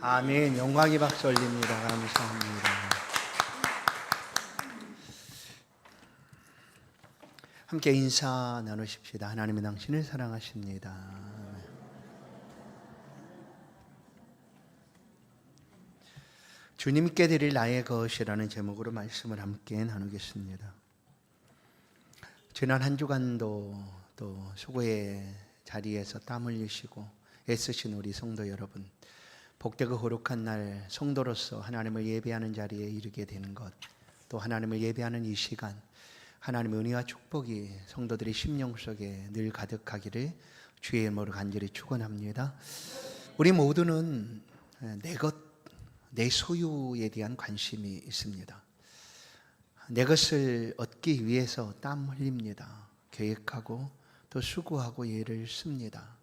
아멘. 영광이 박수 올립니다. 감사합니다. 함께 인사 나누십시다. 하나님이 당신을 사랑하십니다. 주님께 드릴 나의 것이라는 제목으로 말씀을 함께 나누겠습니다. 지난 한 주간도 또 수고의 자리에서 땀 흘리시고 애쓰신 우리 성도 여러분, 복되고 거룩한 날 성도로서 하나님을 예배하는 자리에 이르게 되는 것, 또 하나님을 예배하는 이 시간, 하나님의 은혜와 축복이 성도들의 심령 속에 늘 가득하기를 주의 이름으로 간절히 축원합니다. 우리 모두는 내 것, 내 소유에 대한 관심이 있습니다. 내 것을 얻기 위해서 땀 흘립니다. 계획하고 또 수고하고 애를 씁니다.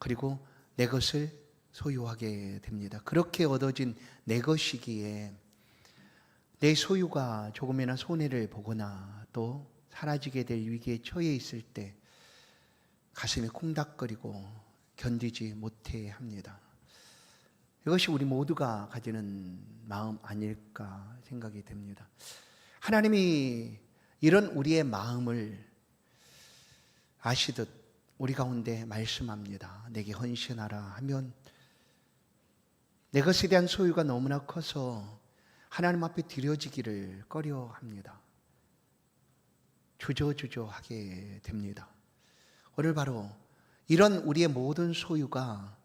그리고 내 것을 소유하게 됩니다. 그렇게 얻어진 내 것이기에 내 소유가 조금이나 손해를 보거나 또 사라지게 될 위기에 처해 있을 때 가슴이 콩닥거리고 견디지 못해 합니다. 이것이 우리 모두가 가지는 마음 아닐까 생각이 됩니다. 하나님이 이런 우리의 마음을 아시듯 우리 가운데 말씀합니다. 내게 헌신하라 하면 내 것에 대한 소유가 너무나 커서 하나님 앞에 드려지기를 꺼려합니다. 주저주저하게 됩니다. 오늘 바로 이런 우리의 모든 소유가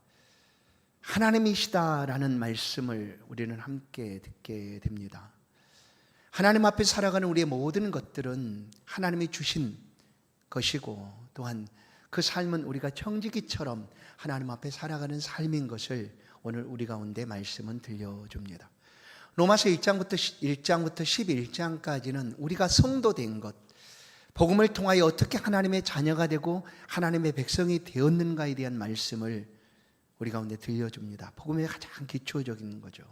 하나님이시다라는 말씀을 우리는 함께 듣게 됩니다. 하나님 앞에 살아가는 우리의 모든 것들은 하나님이 주신 것이고 또한 그 삶은 우리가 청지기처럼 하나님 앞에 살아가는 삶인 것을 오늘 우리 가운데 말씀은 들려줍니다. 로마서 1장부터 11장까지는 우리가 성도된 것, 복음을 통하여 어떻게 하나님의 자녀가 되고 하나님의 백성이 되었는가에 대한 말씀을 우리 가운데 들려줍니다. 복음의 가장 기초적인 거죠.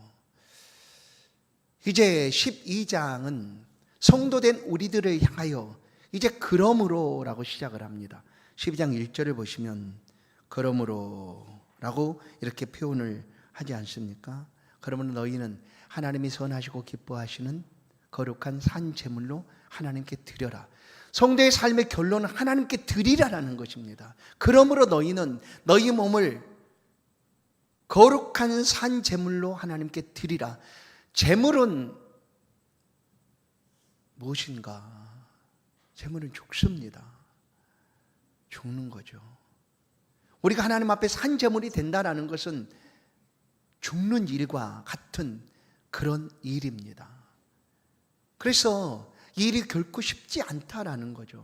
이제 12장은 성도된 우리들을 향하여 이제 그러므로라고 시작을 합니다. 12장 1절을 보시면 그러므로라고 이렇게 표현을 하지 않습니까? 그러므로 너희는 하나님이 선하시고 기뻐하시는 거룩한 산 제물로 하나님께 드려라. 성도의 삶의 결론은 하나님께 드리라라는 것입니다. 그러므로 너희는 너희 몸을 거룩한 산 제물로 하나님께 드리라. 제물은 무엇인가? 제물은 죽습니다. 죽는 거죠. 우리가 하나님 앞에 산 제물이 된다는 것은 죽는 일과 같은 그런 일입니다. 그래서 이 일이 결코 쉽지 않다라는 거죠.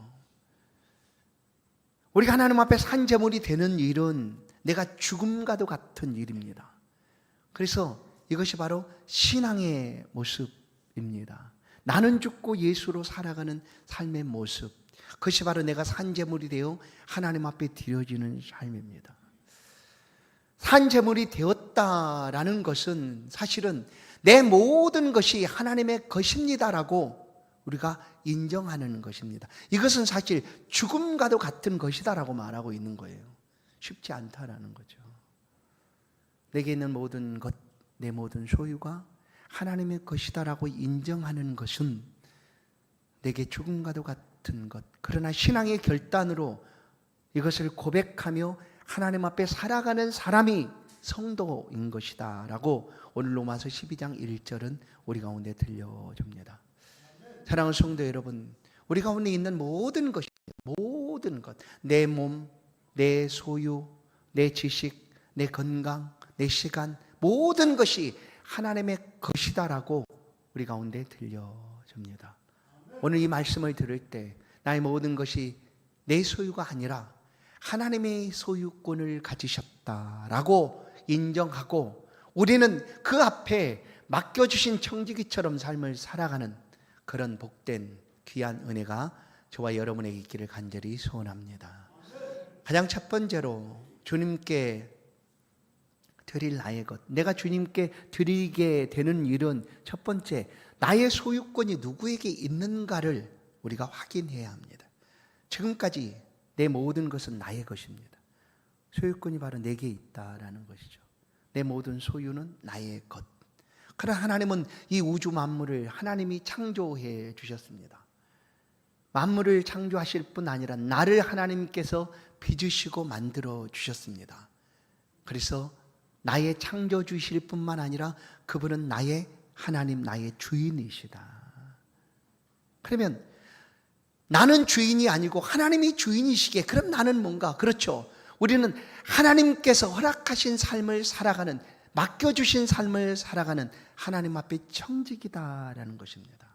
우리가 하나님 앞에 산 제물이 되는 일은 내가 죽음과도 같은 일입니다. 그래서 이것이 바로 신앙의 모습입니다. 나는 죽고 예수로 살아가는 삶의 모습, 그것이 바로 내가 산제물이 되어 하나님 앞에 드려지는 삶입니다. 산제물이 되었다라는 것은 사실은 내 모든 것이 하나님의 것입니다라고 우리가 인정하는 것입니다. 이것은 사실 죽음과도 같은 것이다라고 말하고 있는 거예요. 쉽지 않다라는 거죠. 내게 있는 모든 것, 내 모든 소유가 하나님의 것이다라고 인정하는 것은 내게 죽음과도 같은 것, 그러나 신앙의 결단으로 이것을 고백하며 하나님 앞에 살아가는 사람이 성도인 것이다 라고 오늘 로마서 12장 1절은 우리 가운데 들려줍니다. 사랑하는 성도 여러분, 우리 가운데 있는 모든 것이, 모든 것, 내 몸, 내 소유, 내 지식, 내 건강, 내 시간, 모든 것이 하나님의 것이다라고 우리 가운데 들려줍니다. 오늘 이 말씀을 들을 때 나의 모든 것이 내 소유가 아니라 하나님의 소유권을 가지셨다라고 인정하고 우리는 그 앞에 맡겨주신 청지기처럼 삶을 살아가는 그런 복된 귀한 은혜가 저와 여러분에게 있기를 간절히 소원합니다. 가장 첫 번째로 주님께 드릴 나의 것, 내가 주님께 드리게 되는 일은 첫 번째, 나의 소유권이 누구에게 있는가를 우리가 확인해야 합니다. 지금까지 내 모든 것은 나의 것입니다. 소유권이 바로 내게 있다라는 것이죠. 내 모든 소유는 나의 것. 그러나 하나님은 이 우주 만물을 하나님이 창조해 주셨습니다. 만물을 창조하실 뿐 아니라 나를 하나님께서 빚으시고 만들어 주셨습니다. 그래서 나의 창조주이실 뿐만 아니라 그분은 나의 하나님, 나의 주인이시다. 그러면 나는 주인이 아니고 하나님이 주인이시기에 그럼 나는 뭔가? 그렇죠. 우리는 하나님께서 허락하신 삶을 살아가는, 맡겨주신 삶을 살아가는 하나님 앞에 청직이다라는 것입니다.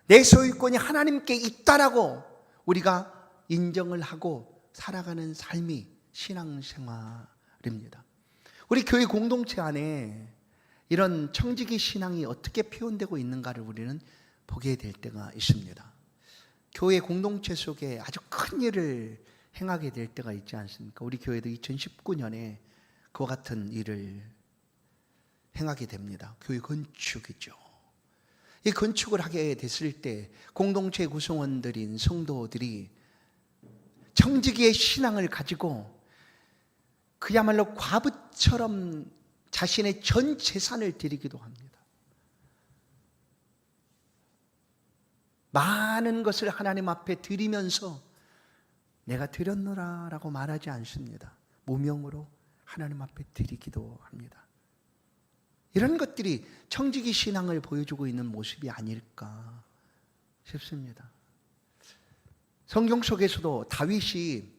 내 소유권이 하나님께 있다라고 우리가 인정을 하고 살아가는 삶이 신앙생활입니다. 우리 교회 공동체 안에 이런 청지기 신앙이 어떻게 표현되고 있는가를 우리는 보게 될 때가 있습니다. 교회 공동체 속에 아주 큰 일을 행하게 될 때가 있지 않습니까? 우리 교회도 2019년에 그와 같은 일을 행하게 됩니다. 교회 건축이죠. 이 건축을 하게 됐을 때 공동체 구성원들인 성도들이 청지기의 신앙을 가지고 그야말로 과부처럼 자신의 전 재산을 드리기도 합니다. 많은 것을 하나님 앞에 드리면서 내가 드렸노라 라고 말하지 않습니다. 무명으로 하나님 앞에 드리기도 합니다. 이런 것들이 청지기 신앙을 보여주고 있는 모습이 아닐까 싶습니다. 성경 속에서도 다윗이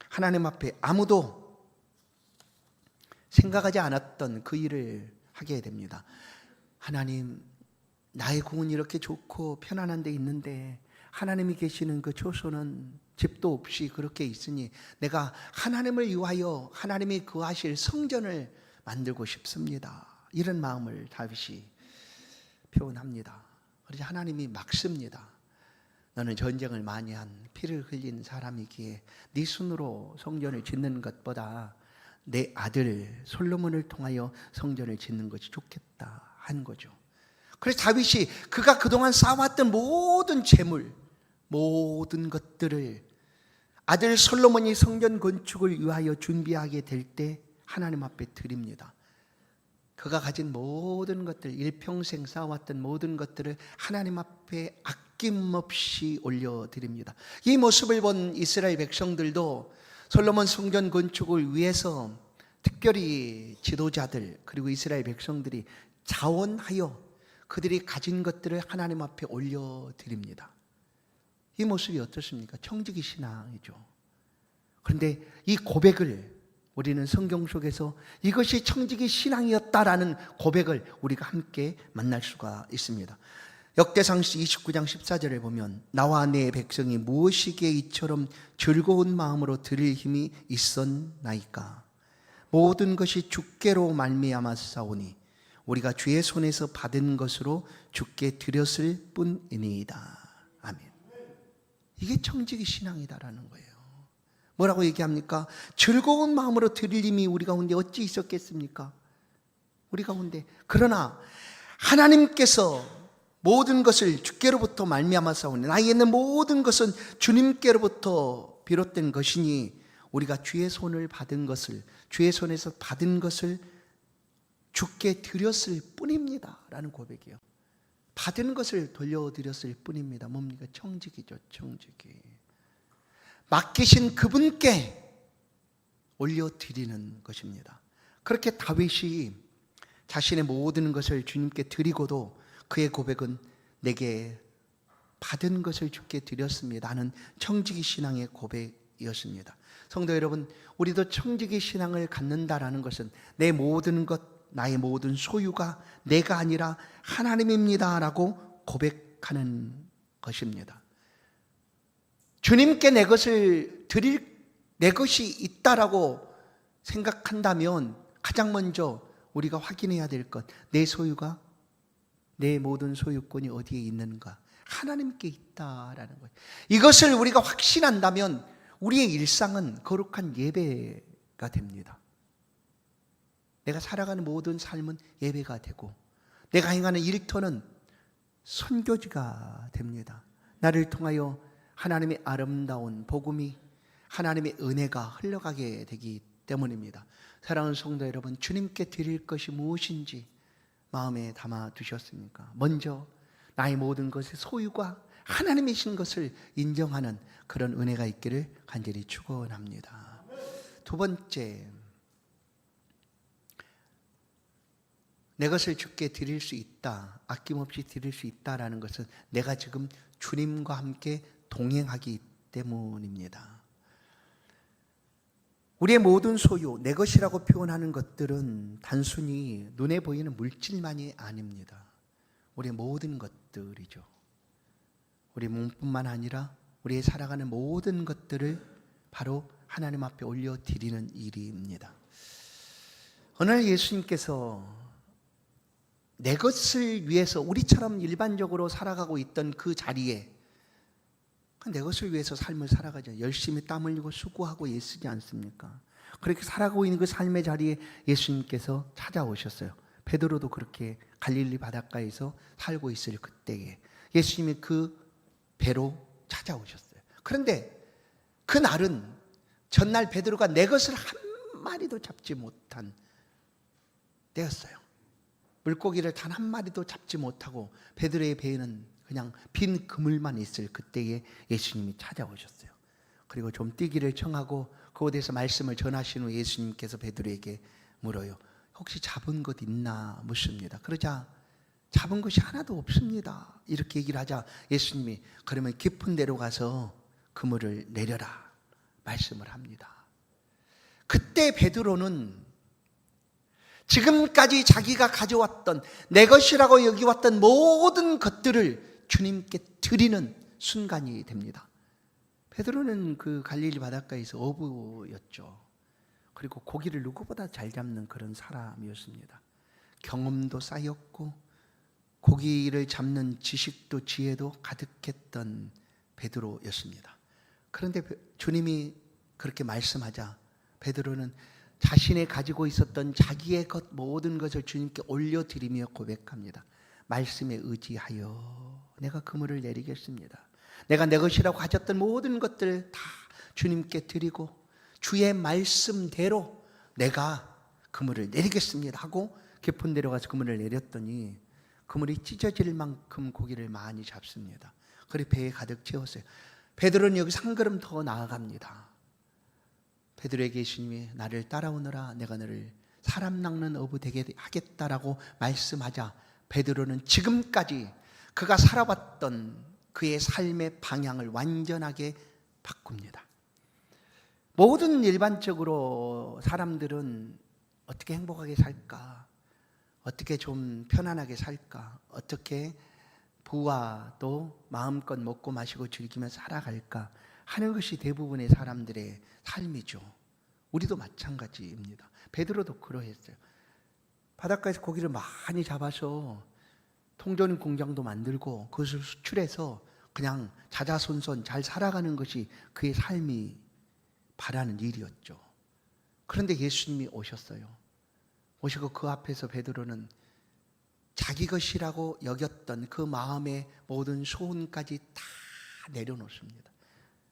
하나님 앞에 아무도 생각하지 않았던 그 일을 하게 됩니다. 하나님, 나의 궁은 이렇게 좋고 편안한 데 있는데 하나님이 계시는 그 초소는 집도 없이 그렇게 있으니 내가 하나님을 위하여 하나님이 거하실 성전을 만들고 싶습니다. 이런 마음을 다윗이 표현합니다. 그래서 하나님이 막습니다. 너는 전쟁을 많이 한 피를 흘린 사람이기에 네 손으로 성전을 짓는 것보다 내 아들 솔로몬을 통하여 성전을 짓는 것이 좋겠다 한 거죠. 그래서 다윗이 그가 그동안 쌓아왔던 모든 재물, 모든 것들을 아들 솔로몬이 성전 건축을 위하여 준비하게 될 때 하나님 앞에 드립니다. 그가 가진 모든 것들, 일평생 쌓아왔던 모든 것들을 하나님 앞에 아낌없이 올려드립니다. 이 모습을 본 이스라엘 백성들도 솔로몬 성전 건축을 위해서 특별히 지도자들 그리고 이스라엘 백성들이 자원하여 그들이 가진 것들을 하나님 앞에 올려드립니다. 이 모습이 어떻습니까? 청지기 신앙이죠. 그런데 이 고백을 우리는 성경 속에서 이것이 청지기 신앙이었다라는 고백을 우리가 함께 만날 수가 있습니다. 역대상시 29장 14절에 보면 나와 내 백성이 무엇이기에 이처럼 즐거운 마음으로 드릴 힘이 있었나이까. 모든 것이 주께로 말미암아 싸우니 우리가 주의 손에서 받은 것으로 주께 드렸을 뿐이니이다. 아멘. 이게 청지기 신앙이다라는 거예요. 뭐라고 얘기합니까? 즐거운 마음으로 드릴 힘이 우리 가운데 어찌 있었겠습니까? 우리 가운데. 그러나 하나님께서 모든 것을 주께로부터 말미암아 싸우니 나에게 있는 모든 것은 주님께로부터 비롯된 것이니 우리가 주의 손을 받은 것을, 주의 손에서 받은 것을 주께 드렸을 뿐입니다 라는 고백이에요. 받은 것을 돌려드렸을 뿐입니다. 뭡니까? 청지기죠. 청지기. 맡기신 그분께 올려드리는 것입니다. 그렇게 다윗이 자신의 모든 것을 주님께 드리고도 그의 고백은 내게 받은 것을 주께 드렸습니다 하는 청지기 신앙의 고백이었습니다. 성도 여러분, 우리도 청지기 신앙을 갖는다라는 것은 내 모든 것, 나의 모든 소유가 내가 아니라 하나님입니다 라고 고백하는 것입니다. 주님께 내 것을 드릴, 내 것이 있다라고 생각한다면 가장 먼저 우리가 확인해야 될 것, 내 소유가, 내 모든 소유권이 어디에 있는가? 하나님께 있다라는 거예요. 이것을 우리가 확신한다면 우리의 일상은 거룩한 예배가 됩니다. 내가 살아가는 모든 삶은 예배가 되고 내가 행하는 일터는 선교지가 됩니다. 나를 통하여 하나님의 아름다운 복음이, 하나님의 은혜가 흘러가게 되기 때문입니다. 사랑하는 성도 여러분, 주님께 드릴 것이 무엇인지 마음에 담아 두셨습니까? 먼저 나의 모든 것의 소유가 하나님이신 것을 인정하는 그런 은혜가 있기를 간절히 축원합니다. 두 번째, 내 것을 주께 드릴 수 있다, 아낌없이 드릴 수 있다라는 것은 내가 지금 주님과 함께 동행하기 때문입니다. 우리의 모든 소유, 내 것이라고 표현하는 것들은 단순히 눈에 보이는 물질만이 아닙니다. 우리의 모든 것들이죠. 우리 몸뿐만 아니라 우리의 살아가는 모든 것들을 바로 하나님 앞에 올려드리는 일입니다. 어느 날 예수님께서 내 것을 위해서 우리처럼 일반적으로 살아가고 있던 그 자리에 내 것을 위해서 삶을 살아가죠. 열심히 땀 흘리고 수고하고 애쓰지 않습니까? 그렇게 살아가고 있는 그 삶의 자리에 예수님께서 찾아오셨어요. 베드로도 그렇게 갈릴리 바닷가에서 살고 있을 그때에 예수님이 그 배로 찾아오셨어요. 그런데 그날은 전날 베드로가 내 것을 한 마리도 잡지 못한 때였어요. 물고기를 단 한 마리도 잡지 못하고 베드로의 배에는 그냥 빈 그물만 있을 그때에 예수님이 찾아오셨어요. 그리고 좀 뛰기를 청하고 그곳에서 말씀을 전하신 후 예수님께서 베드로에게 물어요. 혹시 잡은 것 있나 묻습니다. 그러자 잡은 것이 하나도 없습니다. 이렇게 얘기를 하자 예수님이 그러면 깊은 데로 가서 그물을 내려라 말씀을 합니다. 그때 베드로는 지금까지 자기가 가져왔던 내 것이라고 여기왔던 모든 것들을 주님께 드리는 순간이 됩니다. 베드로는 그 갈릴리 바닷가에서 어부였죠. 그리고 고기를 누구보다 잘 잡는 그런 사람이었습니다. 경험도 쌓였고 고기를 잡는 지식도 지혜도 가득했던 베드로였습니다. 그런데 주님이 그렇게 말씀하자 베드로는 자신이 가지고 있었던 자기의 것 모든 것을 주님께 올려드리며 고백합니다. 말씀에 의지하여 내가 그물을 내리겠습니다. 내가 내 것이라고 가졌던 모든 것들을 다 주님께 드리고 주의 말씀대로 내가 그물을 내리겠습니다 하고 깊은 데로 가서 그물을 내렸더니 그물이 찢어질 만큼 고기를 많이 잡습니다. 그리고 배에 가득 채웠어요. 베드로는 여기서 한 걸음 더 나아갑니다. 베드로에게 예수님이 나를 따라오너라 내가 너를 사람 낚는 어부 되게 하겠다라고 말씀하자 베드로는 지금까지 그가 살아왔던 그의 삶의 방향을 완전하게 바꿉니다. 모든 일반적으로 사람들은 어떻게 행복하게 살까? 어떻게 좀 편안하게 살까? 어떻게 부와 또 마음껏 먹고 마시고 즐기며 살아갈까? 하는 것이 대부분의 사람들의 삶이죠. 우리도 마찬가지입니다. 베드로도 그러했어요. 바닷가에서 고기를 많이 잡아서 통조림 공장도 만들고 그것을 수출해서 그냥 자자손손 잘 살아가는 것이 그의 삶이 바라는 일이었죠. 그런데 예수님이 오셨어요. 오시고 그 앞에서 베드로는 자기 것이라고 여겼던 그 마음의 모든 소원까지 다 내려놓습니다.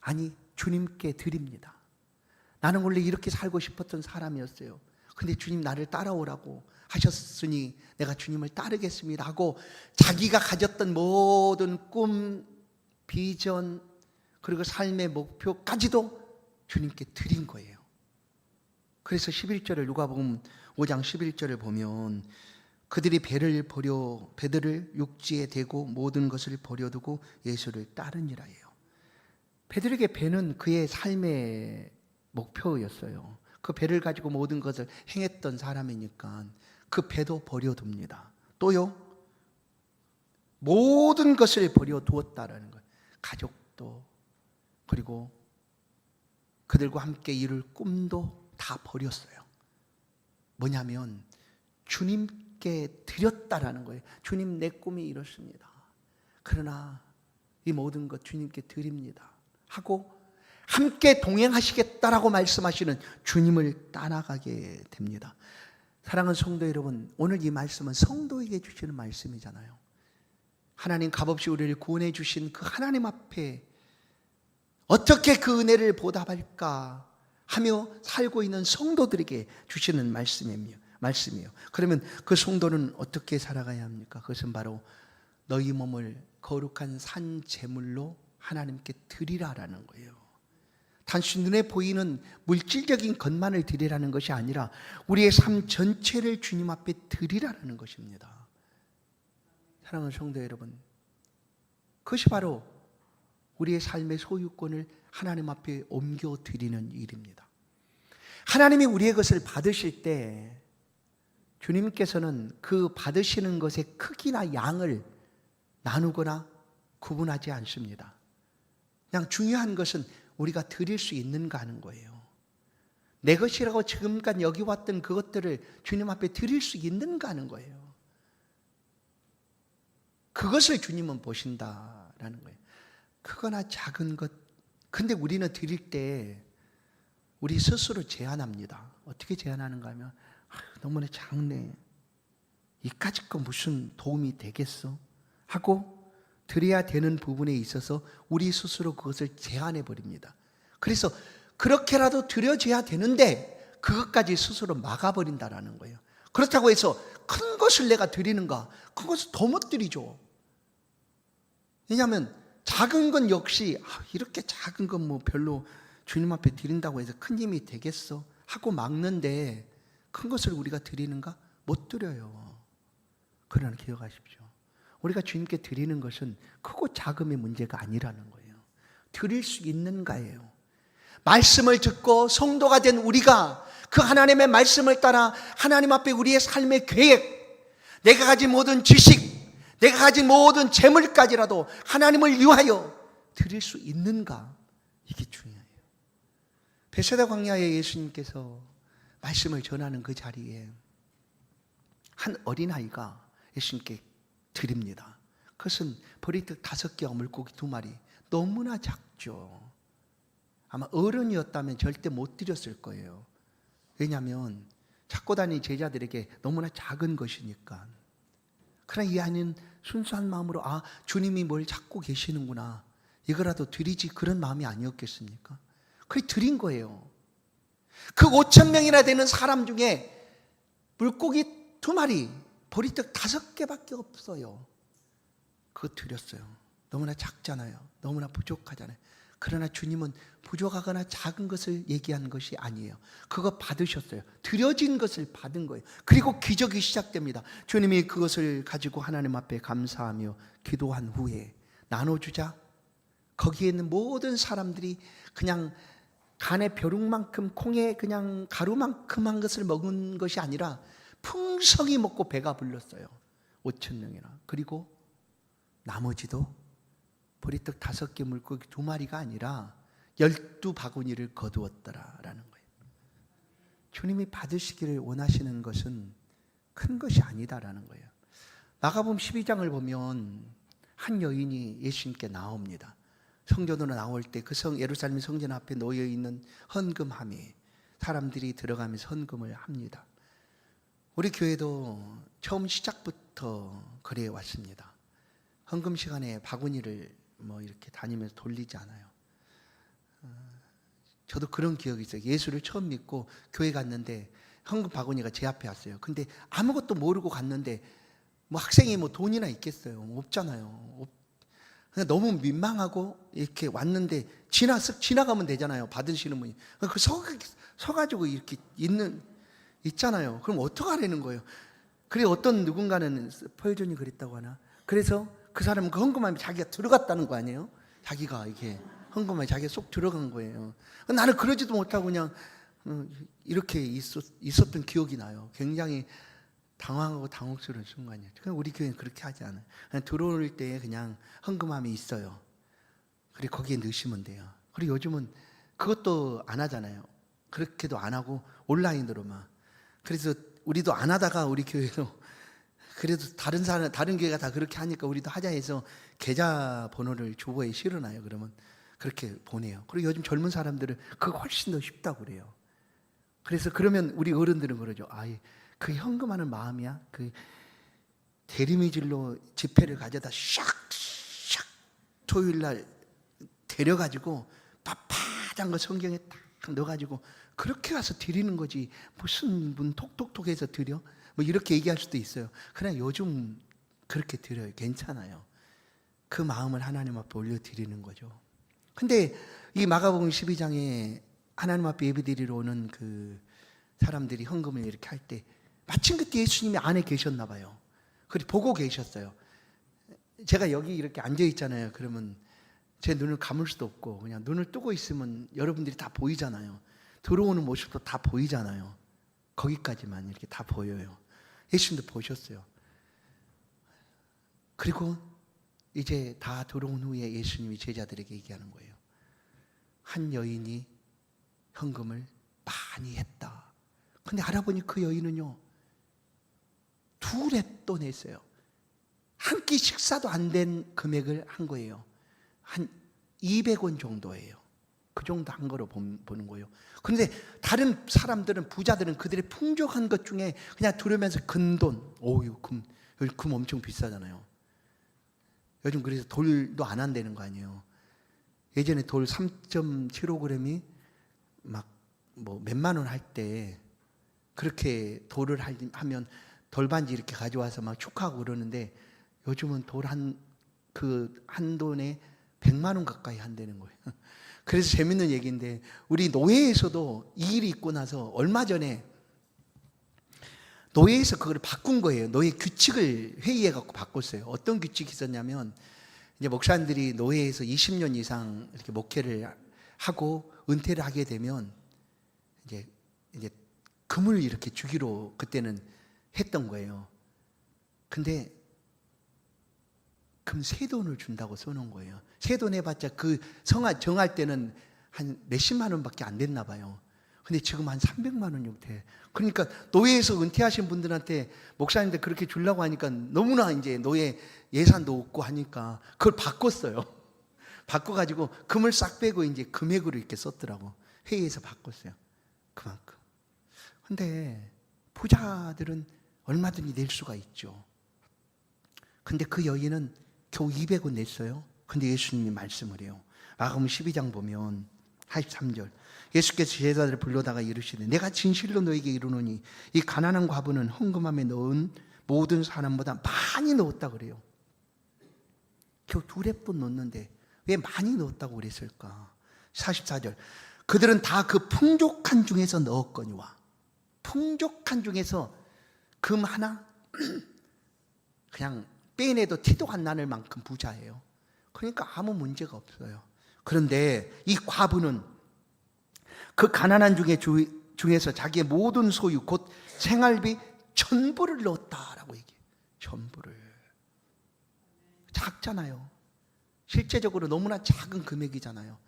아니 주님께 드립니다. 나는 원래 이렇게 살고 싶었던 사람이었어요. 근데 주님 나를 따라오라고 하셨으니 내가 주님을 따르겠습니다 하고 자기가 가졌던 모든 꿈, 비전 그리고 삶의 목표까지도 주님께 드린 거예요. 그래서 11절을 누가복음 5장 11절을 보면 그들이 배들을 육지에 대고 모든 것을 버려두고 예수를 따르니라 해요. 베드로에게 배는 그의 삶의 목표였어요. 그 배를 가지고 모든 것을 행했던 사람이니까 그 배도 버려둡니다. 또요, 모든 것을 버려두었다라는 거예요. 가족도 그리고 그들과 함께 이룰 꿈도 다 버렸어요. 뭐냐면 주님께 드렸다라는 거예요. 주님 내 꿈이 이렇습니다. 그러나 이 모든 것 주님께 드립니다 하고 함께 동행하시겠다라고 말씀하시는 주님을 따라가게 됩니다. 사랑하는 성도 여러분, 오늘 이 말씀은 성도에게 주시는 말씀이잖아요. 하나님 값없이 우리를 구원해 주신 그 하나님 앞에 어떻게 그 은혜를 보답할까 하며 살고 있는 성도들에게 주시는 말씀이에요. 그러면 그 성도는 어떻게 살아가야 합니까? 그것은 바로 너희 몸을 거룩한 산 제물로 하나님께 드리라라는 거예요. 단순히 눈에 보이는 물질적인 것만을 드리라는 것이 아니라 우리의 삶 전체를 주님 앞에 드리라는 것입니다. 사랑하는 성도 여러분, 그것이 바로 우리의 삶의 소유권을 하나님 앞에 옮겨 드리는 일입니다. 하나님이 우리의 것을 받으실 때 주님께서는 그 받으시는 것의 크기나 양을 나누거나 구분하지 않습니다. 그냥 중요한 것은 우리가 드릴 수 있는가 하는 거예요. 내 것이라고 지금까지 여기 왔던 그것들을 주님 앞에 드릴 수 있는가 하는 거예요. 그것을 주님은 보신다라는 거예요. 크거나 작은 것. 근데 우리는 드릴 때 우리 스스로 제한합니다. 어떻게 제한하는가 하면 너무나 작네. 이까짓 거 무슨 도움이 되겠어? 하고 드려야 되는 부분에 있어서 우리 스스로 그것을 제한해 버립니다. 그래서 그렇게라도 드려져야 되는데 그것까지 스스로 막아버린다라는 거예요. 그렇다고 해서 큰 것을 내가 드리는가? 큰 것을 더 못 드리죠. 왜냐하면 작은 건 역시 이렇게 작은 건 뭐 별로 주님 앞에 드린다고 해서 큰 힘이 되겠어? 하고 막는데 큰 것을 우리가 드리는가? 못 드려요. 그러나 기억하십시오. 우리가 주님께 드리는 것은 크고 작음의 문제가 아니라는 거예요. 드릴 수 있는가예요. 말씀을 듣고 성도가 된 우리가 그 하나님의 말씀을 따라 하나님 앞에 우리의 삶의 계획, 내가 가진 모든 지식, 내가 가진 모든 재물까지라도 하나님을 위하여 드릴 수 있는가? 이게 중요해요. 베세다 광야에 예수님께서 말씀을 전하는 그 자리에 한 어린아이가 예수님께 드립니다. 그것은 보리떡 5개와 물고기 2마리. 너무나 작죠. 아마 어른이었다면 절대 못 드렸을 거예요. 왜냐하면 찾고 다니는 제자들에게 너무나 작은 것이니까. 그러나 이 아이는 순수한 마음으로 주님이 뭘 찾고 계시는구나, 이거라도 드리지, 그런 마음이 아니었겠습니까? 그래 드린 거예요. 그 5,000명이나 되는 사람 중에 물고기 2마리, 보리떡 5개밖에 없어요. 그거 드렸어요. 너무나 작잖아요. 너무나 부족하잖아요. 그러나 주님은 부족하거나 작은 것을 얘기한 것이 아니에요. 그거 받으셨어요. 드려진 것을 받은 거예요. 그리고 기적이 시작됩니다. 주님이 그것을 가지고 하나님 앞에 감사하며 기도한 후에 나눠주자 거기에 있는 모든 사람들이 그냥 간의 벼룩만큼, 콩에 그냥 가루만큼 한 것을 먹은 것이 아니라 풍성히 먹고 배가 불렀어요. 5,000명이나. 그리고 나머지도 보리떡 5개, 물고기 2마리가 아니라 12바구니를 거두었더라라는 거예요. 주님이 받으시기를 원하시는 것은 큰 것이 아니다라는 거예요. 마가복음 12장을 보면 한 여인이 예수님께 나옵니다. 성전으로 나올 때 그 예루살렘 성전 앞에 놓여 있는 헌금함에 사람들이 들어가면서 헌금을 합니다. 우리 교회도 처음 시작부터 그래 왔습니다. 헌금 시간에 바구니를 이렇게 다니면서 돌리지 않아요. 저도 그런 기억이 있어요. 예수를 처음 믿고 교회 갔는데 헌금 바구니가 제 앞에 왔어요. 근데 아무것도 모르고 갔는데 학생이 돈이나 있겠어요? 없잖아요. 너무 민망하고 이렇게 왔는데 쓱 지나가면 되잖아요. 받으시는 분이. 그 서가지고 이렇게 있잖아요. 그럼 어떡하라는 거예요? 그래 어떤 누군가는 포회전이 그랬다고 하나? 그래서 그 사람은 그 헌금함에 자기가 들어갔다는 거 아니에요? 자기가 이렇게 헌금함에 자기가 속 들어간 거예요. 나는 그러지도 못하고 그냥 이렇게 있었던 기억이 나요. 굉장히 당황하고 당혹스러운 순간이에요. 우리 교회는 그렇게 하지 않아요. 그냥 들어올 때 그냥 헌금함이 있어요. 그리고 거기에 넣으시면 돼요. 그리고 요즘은 그것도 안 하잖아요. 그렇게도 안 하고 온라인으로만. 그래서 우리도 안 하다가 우리 교회로 그래도 다른 교회가 다 그렇게 하니까 우리도 하자 해서 계좌 번호를 주보에 실어놔요. 그러면 그렇게 보내요. 그리고 요즘 젊은 사람들은 그거 훨씬 더 쉽다고 그래요. 그래서 그러면 우리 어른들은 그러죠. 그 현금하는 마음이야. 그 대리미질로 지폐를 가져다 샥샥 토요일날 데려가지고 빳빳한 거 성경에 딱 넣어가지고 그렇게 가서 드리는 거지 무슨 문 톡톡톡해서 드려? 뭐 이렇게 얘기할 수도 있어요. 그러나 요즘 그렇게 드려요. 괜찮아요. 그 마음을 하나님 앞에 올려드리는 거죠. 근데 이 마가복음 12장에 하나님 앞에 예배드리러 오는 그 사람들이 헌금을 이렇게 할 때 마침 그때 예수님이 안에 계셨나 봐요. 그리고 보고 계셨어요. 제가 여기 이렇게 앉아 있잖아요. 그러면 제 눈을 감을 수도 없고 그냥 눈을 뜨고 있으면 여러분들이 다 보이잖아요. 들어오는 모습도 다 보이잖아요. 거기까지만 이렇게 다 보여요. 예수님도 보셨어요. 그리고 이제 다 들어온 후에 예수님이 제자들에게 얘기하는 거예요. 한 여인이 헌금을 많이 했다. 근데 알아보니 그 여인은요 2랩도 냈어요. 한 끼 식사도 안 된 금액을 한 거예요. 한 200원 정도예요. 그 정도 한 거로 보는 거예요. 그런데 다른 사람들은, 부자들은 그들의 풍족한 것 중에 그냥 들으면서 금돈, 요즘 금 엄청 비싸잖아요. 요즘 그래서 돌도 안 한다는 거 아니에요. 예전에 돌 3.75g이 막 뭐 몇만 원 할 때 그렇게 돌을 하면 돌반지 이렇게 가져와서 막 축하하고 그러는데 요즘은 돌 한 돈에 100만 원 가까이 한다는 거예요. 그래서 재밌는 얘기인데 우리 노예에서도 이 일이 있고 나서 얼마 전에 노예에서 그걸 바꾼 거예요. 노예 규칙을 회의해 갖고 바꿨어요. 어떤 규칙이 있었냐면 이제 목사님들이 노예에서 20년 이상 이렇게 목회를 하고 은퇴를 하게 되면 이제 금을 이렇게 주기로 그때는 했던 거예요. 근데 금 세돈을 준다고 써놓은 거예요. 세돈 해봤자 그 정할 때는 한 몇십만 원밖에 안 됐나 봐요. 근데 지금 한 300만 원이 돼. 그러니까 노예에서 은퇴하신 분들한테 목사님들 그렇게 주려고 하니까 너무나 이제 노예 예산도 없고 하니까 그걸 바꿨어요. 바꿔가지고 금을 싹 빼고 이제 금액으로 이렇게 썼더라고. 회의에서 바꿨어요. 그만큼. 근데 부자들은 얼마든지 낼 수가 있죠. 근데 그 여인은 겨우 200원 냈어요. 근데 예수님이 말씀을 해요. 마가복음 12장 보면 83절 예수께서 제자들을 불러다가 이르시되 내가 진실로 너에게 이르노니 이 가난한 과부는 헌금함에 넣은 모든 사람보다 많이 넣었다 그래요. 겨우 2랩돈 넣었는데 왜 많이 넣었다고 그랬을까? 44절 그들은 다 그 풍족한 중에서 넣었거니와. 풍족한 중에서 금 하나 그냥 빼내도 티도 안 나는 만큼 부자예요. 그러니까 아무 문제가 없어요. 그런데 이 과부는 그 가난한 중에서 자기의 모든 소유 곧 생활비 전부를 넣었다라고 얘기해요. 전부를. 작잖아요. 실제적으로 너무나 작은 금액이잖아요.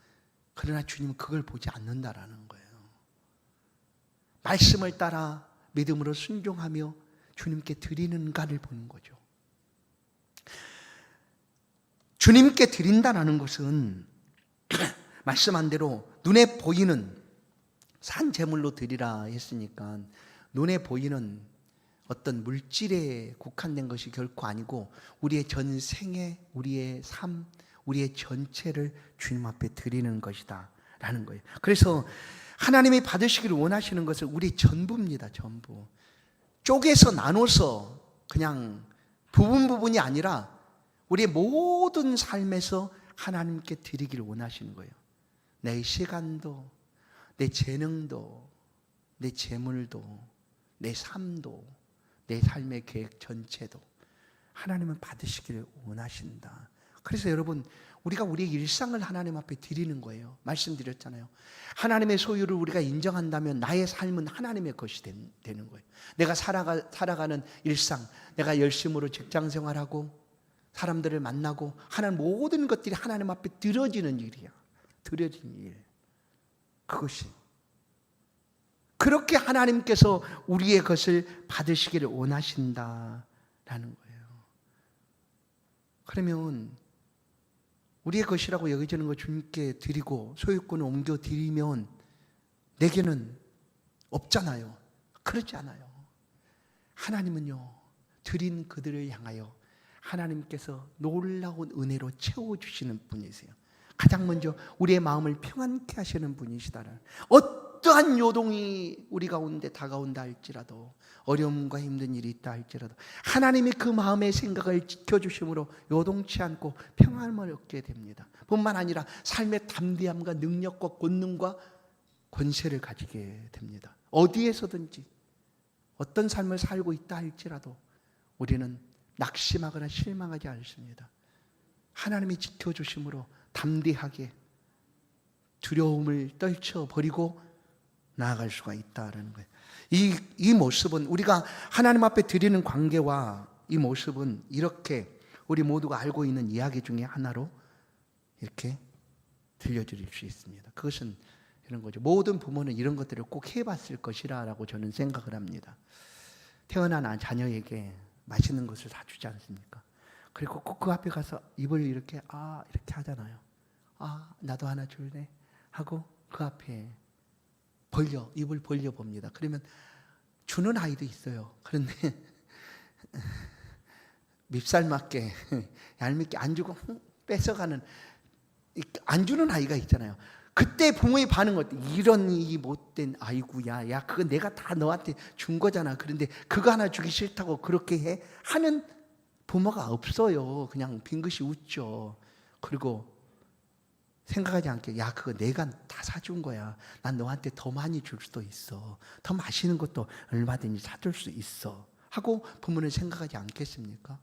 그러나 주님은 그걸 보지 않는다라는 거예요. 말씀을 따라 믿음으로 순종하며 주님께 드리는가를 보는 거죠. 주님께 드린다는 것은 말씀한 대로 눈에 보이는 산 제물로 드리라 했으니까 눈에 보이는 어떤 물질에 국한된 것이 결코 아니고 우리의 전생에 우리의 삶, 우리의 전체를 주님 앞에 드리는 것이다 라는 거예요. 그래서 하나님이 받으시기를 원하시는 것은 우리 전부입니다. 전부. 쪼개서 나눠서 그냥 부분이 아니라 우리의 모든 삶에서 하나님께 드리기를 원하시는 거예요. 내 시간도, 내 재능도, 내 재물도, 내 삶도, 내 삶의 계획 전체도 하나님은 받으시기를 원하신다. 그래서 여러분 우리가 우리의 일상을 하나님 앞에 드리는 거예요. 말씀드렸잖아요. 하나님의 소유를 우리가 인정한다면 나의 삶은 하나님의 것이 되는 거예요. 내가 살아가는 일상, 내가 열심으로 직장 생활하고 사람들을 만나고 하는 모든 것들이 하나님 앞에 드려지는 일이야. 드려진 일. 그것이. 그렇게 하나님께서 우리의 것을 받으시기를 원하신다라는 거예요. 그러면 우리의 것이라고 여겨지는 거 주님께 드리고 소유권을 옮겨 드리면 내게는 없잖아요. 그렇지 않아요. 하나님은요, 드린 그들을 향하여 하나님께서 놀라운 은혜로 채워주시는 분이세요. 가장 먼저 우리의 마음을 평안케 하시는 분이시다는, 어떠한 요동이 우리 가운데 다가온다 할지라도, 어려움과 힘든 일이 있다 할지라도 하나님이 그 마음의 생각을 지켜주심으로 요동치 않고 평안을 얻게 됩니다. 뿐만 아니라 삶의 담대함과 능력과 권능과 권세를 가지게 됩니다. 어디에서든지 어떤 삶을 살고 있다 할지라도 우리는 낙심하거나 실망하지 않습니다. 하나님이 지켜주심으로 담대하게 두려움을 떨쳐버리고 나아갈 수가 있다는 거예요. 이 모습은, 우리가 하나님 앞에 드리는 관계와 이 모습은 이렇게 우리 모두가 알고 있는 이야기 중에 하나로 이렇게 들려드릴 수 있습니다. 그것은 이런 거죠. 모든 부모는 이런 것들을 꼭 해봤을 것이라고 저는 생각을 합니다. 태어난 자녀에게 맛있는 것을 사주지 않습니까? 그리고 꼭 그 앞에 가서 입을 이렇게 이렇게 하잖아요. 나도 하나 줄래? 하고 그 앞에 입을 벌려 봅니다. 그러면 주는 아이도 있어요. 그런데 밉살 맞게 얄밉게 안 주고 뺏어가는, 안 주는 아이가 있잖아요. 그때 부모의 반응 어때? 이런 이 못된 아이구야. 야, 그거 내가 다 너한테 준 거잖아. 그런데 그거 하나 주기 싫다고 그렇게 해? 하는 부모가 없어요. 그냥 빙긋이 웃죠. 그리고 생각하지 않게, 야, 그거 내가 다 사준 거야. 난 너한테 더 많이 줄 수도 있어. 더 맛있는 것도 얼마든지 사줄 수 있어. 하고 부모는 생각하지 않겠습니까?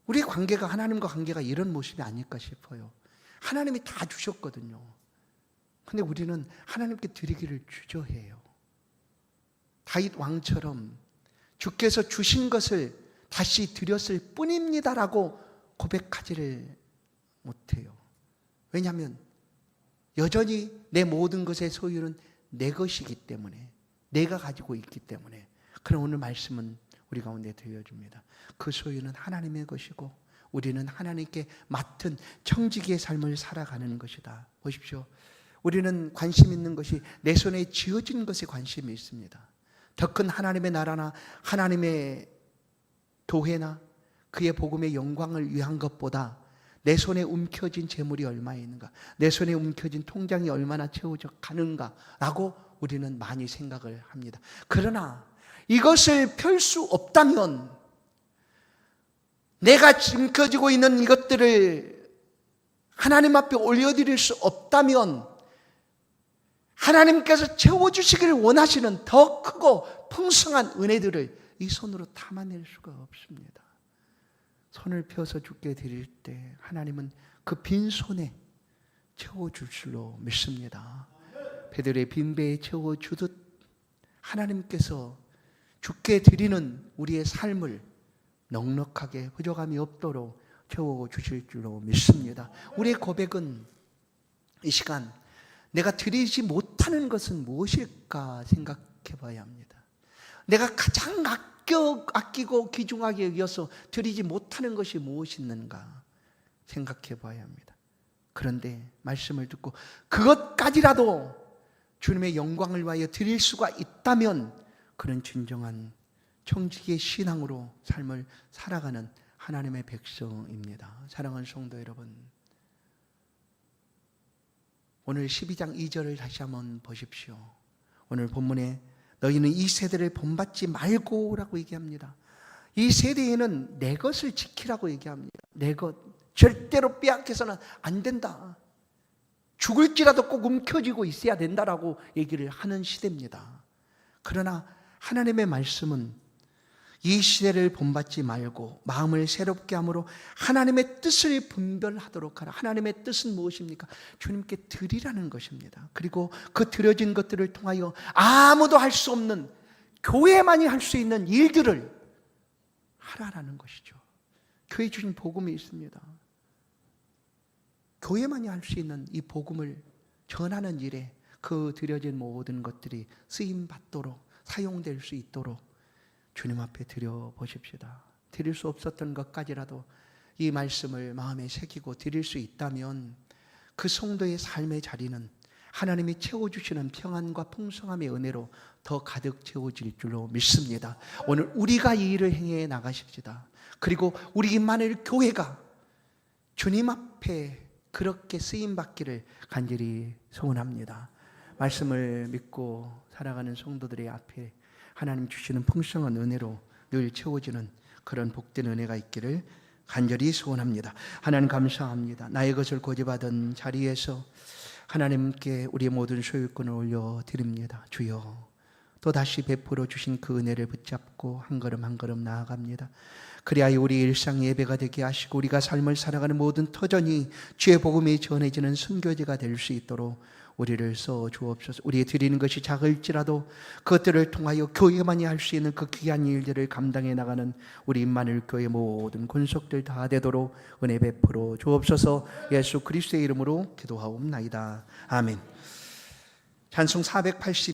우리 관계가, 하나님과 관계가 이런 모습이 아닐까 싶어요. 하나님이 다 주셨거든요. 근데 우리는 하나님께 드리기를 주저해요. 다윗 왕처럼 주께서 주신 것을 다시 드렸을 뿐입니다라고 고백하지를 못해요. 왜냐하면 여전히 내 모든 것의 소유는 내 것이기 때문에, 내가 가지고 있기 때문에. 그럼 오늘 말씀은 우리 가운데 들려줍니다. 그 소유는 하나님의 것이고 우리는 하나님께 맡은 청지기의 삶을 살아가는 것이다. 보십시오. 우리는 관심 있는 것이 내 손에 쥐어진 것에 관심이 있습니다. 더 큰 하나님의 나라나 하나님의 교회나 그의 복음의 영광을 위한 것보다 내 손에 움켜진 재물이 얼마나 있는가, 내 손에 움켜진 통장이 얼마나 채워져 가는가라고 우리는 많이 생각을 합니다. 그러나 이것을 펼 수 없다면, 내가 움켜쥐고 있는 이것들을 하나님 앞에 올려드릴 수 없다면, 하나님께서 채워주시기를 원하시는 더 크고 풍성한 은혜들을 이 손으로 담아낼 수가 없습니다. 손을 펴서 주께 드릴 때 하나님은 그 빈손에 채워줄 줄로 믿습니다. 베드로의 빈배에 채워주듯 하나님께서 주께 드리는 우리의 삶을 넉넉하게 부족함이 없도록 채워주실 줄로 믿습니다. 우리의 고백은 이 시간, 내가 드리지 못하는 것은 무엇일까 생각해 봐야 합니다. 내가 가장 아끼고 귀중하게 여겨서 드리지 못하는 것이 무엇이있는가 생각해 봐야 합니다. 그런데 말씀을 듣고 그것까지라도 주님의 영광을 위하여 드릴 수가 있다면, 그런 진정한 청지기의 신앙으로 삶을 살아가는 하나님의 백성입니다. 사랑하는 성도 여러분, 오늘 12장 2절을 다시 한번 보십시오. 오늘 본문에 너희는 이 세대를 본받지 말고 라고 얘기합니다. 이 세대에는 내 것을 지키라고 얘기합니다. 내 것, 절대로 빼앗겨서는 안 된다. 죽을지라도 꼭 움켜쥐고 있어야 된다라고 얘기를 하는 시대입니다. 그러나 하나님의 말씀은 이 시대를 본받지 말고 마음을 새롭게 함으로 하나님의 뜻을 분별하도록 하라. 하나님의 뜻은 무엇입니까? 주님께 드리라는 것입니다. 그리고 그 드려진 것들을 통하여 아무도 할 수 없는, 교회만이 할 수 있는 일들을 하라라는 것이죠. 교회 주신 복음이 있습니다. 교회만이 할 수 있는 이 복음을 전하는 일에 그 드려진 모든 것들이 쓰임받도록, 사용될 수 있도록 주님 앞에 드려보십시다. 드릴 수 없었던 것까지라도 이 말씀을 마음에 새기고 드릴 수 있다면 그 성도의 삶의 자리는 하나님이 채워주시는 평안과 풍성함의 은혜로 더 가득 채워질 줄로 믿습니다. 오늘 우리가 이 일을 행해 나가십시다. 그리고 우리 임마누엘 교회가 주님 앞에 그렇게 쓰임 받기를 간절히 소원합니다. 말씀을 믿고 살아가는 성도들의 앞에 하나님 주시는 풍성한 은혜로 늘 채워지는 그런 복된 은혜가 있기를 간절히 소원합니다. 하나님 감사합니다. 나의 것을 고집하던 자리에서 하나님께 우리의 모든 소유권을 올려드립니다. 주여, 또다시 베풀어 주신 그 은혜를 붙잡고 한 걸음 한 걸음 나아갑니다. 그리하여 우리 일상 예배가 되게 하시고 우리가 삶을 살아가는 모든 터전이 주의 복음이 전해지는 선교지가 될 수 있도록 우리를 써 주옵소서. 우리의 드리는 것이 작을지라도 그것들을 통하여 교회만이 할 수 있는 그 귀한 일들을 감당해 나가는 우리 임마누엘 교회 모든 권속들 다 되도록 은혜 베풀어 주옵소서. 예수 그리스도의 이름으로 기도하옵나이다. 아멘. 찬송 480